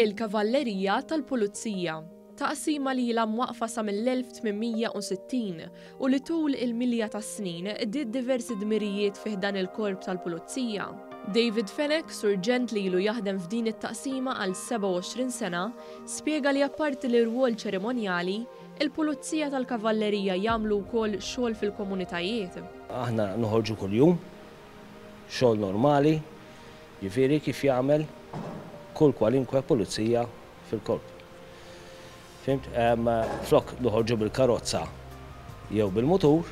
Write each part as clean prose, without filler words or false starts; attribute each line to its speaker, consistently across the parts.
Speaker 1: Il-Kavallerija tal-Pulizija, taqsima li ilha mwaqfa sa mill-1860 u li tul il-milja ta' snin iddiet diversi dmirijiet fih dan il-korp tal-Pulizija. David Fenech, surġent li ilu jaħdem f'din it-taqsima għal 27 sena, spjega li apparti l-irwol ċerimonjali, il-Pulizija tal-Kavallerija jagħmlu wkoll xogħol fil-komunitajiet.
Speaker 2: Aħna noħorġu kuljum, xogħol normali, jifieri kif jagħmel kull kwalinkwe pulizija fil-korp. Fimt? Flok noħorġu bil-karozza jew bil-mutur,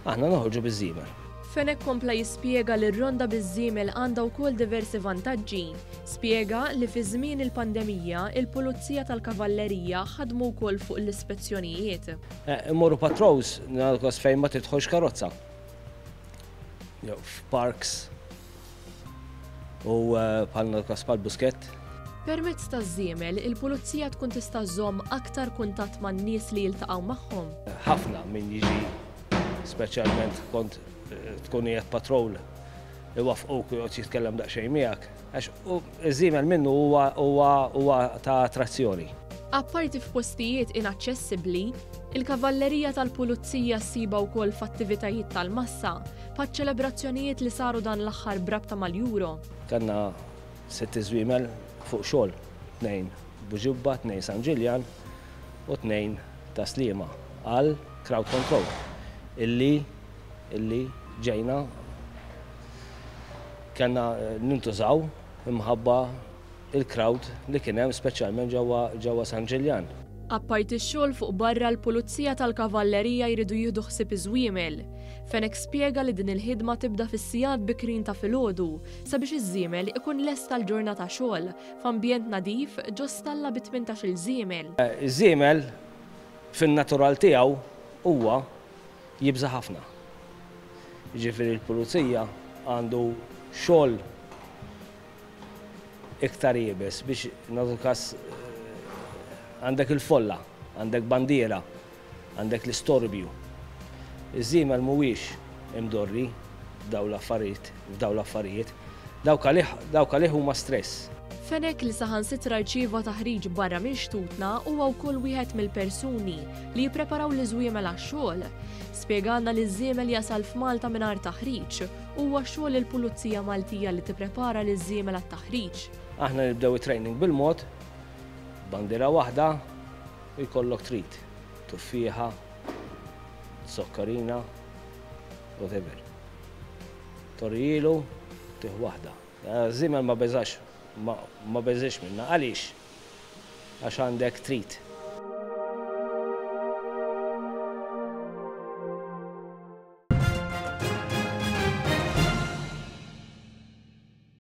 Speaker 2: aħna noħorġu biż-żiemel.
Speaker 1: Fenech kompla jispjega li r-ronda biż-żiemel għandha wkoll diversi vantaġġi. Spjega li fi żmien il-pandemija il-Pulizija tal-Kavallerija ħadmu wkoll fuq l-ispezzjonijiet.
Speaker 2: Immorru patrols nagħlqos fejn ma tidħolx karozza. Jew f'parks u bħalna pal-buskett.
Speaker 1: Permezz taż-żiemel, il-Pulizija tkun tista' żomm aktar kuntatt man-nies li jiltaqgħu magħhom.
Speaker 2: Ħafna min jiġi, speċjalment kont tkun qiegħed patrol iwafquk u joqgħod jitkellem daqsxejn miegħek, għax iż-żiemel minnu huwa ta' attrazzjoni.
Speaker 1: Apparti f'postijiet inaċċessibbli, il-Kavallerija tal-Pulizija ssiba wkoll f'attivitajiet tal-massa, paċ-ċelebrazzjonijiet li saru dan l-aħħar brabta mal-Euro.
Speaker 2: Kanna 6 żwiemel fuq xogħol, 2 Buġubba, 2 San Ġiljan u 2 ta' Sliema għal crowd control illi ġejna kellna nintużaw imħabba il-crowd li kien hemm speċjalment ġewwa San Ġiljan.
Speaker 1: Apparti x-xogħol fuq barra l-Pulizija tal-Kavallerija jridu jieħdu ħsieb iż-żwiemel. Fenech spjega li din il-ħidma tibda fis-sigħat bikrin ta' filgħodu sabiex iż-żiemel ikun lest tal-ġurnata xogħol f'ambjent nadif ġo stalla bi 18-il żiemel.
Speaker 2: Iż-żiemel fin-natural tiegħu huwa jibża ħafna. Jiġifieri l-Pulizija għandu xogħol iktar jibes biex nagħtu każ għandek il-folla, għandek bandiera, għandek l-istorbju. Iż-żiemel mhuwiex imdorri f'dawn l-affarijiet, dawk għalih huma stress.
Speaker 1: Fenech li saħansitra rċieva taħriġ barra minn xtutna huwa wkoll wieħed mill-persuni li jippreparaw l-iżwiemel għax-xogħol. Spjegalna li ż-żiemel jasal f'Malta mingħajr taħriġ huwa xogħol il-Pulizija Maltija li tipprepara liż-żiemel għat-taħriġ.
Speaker 2: Aħna nibdew it-training bil-mod, bandiera waħda jkollok trid, tuffieħa, sokkarina, whatever. Torrijilu, tieħ waħda. Żiemel ma beżax minna, għaliex? Għax għandek trid.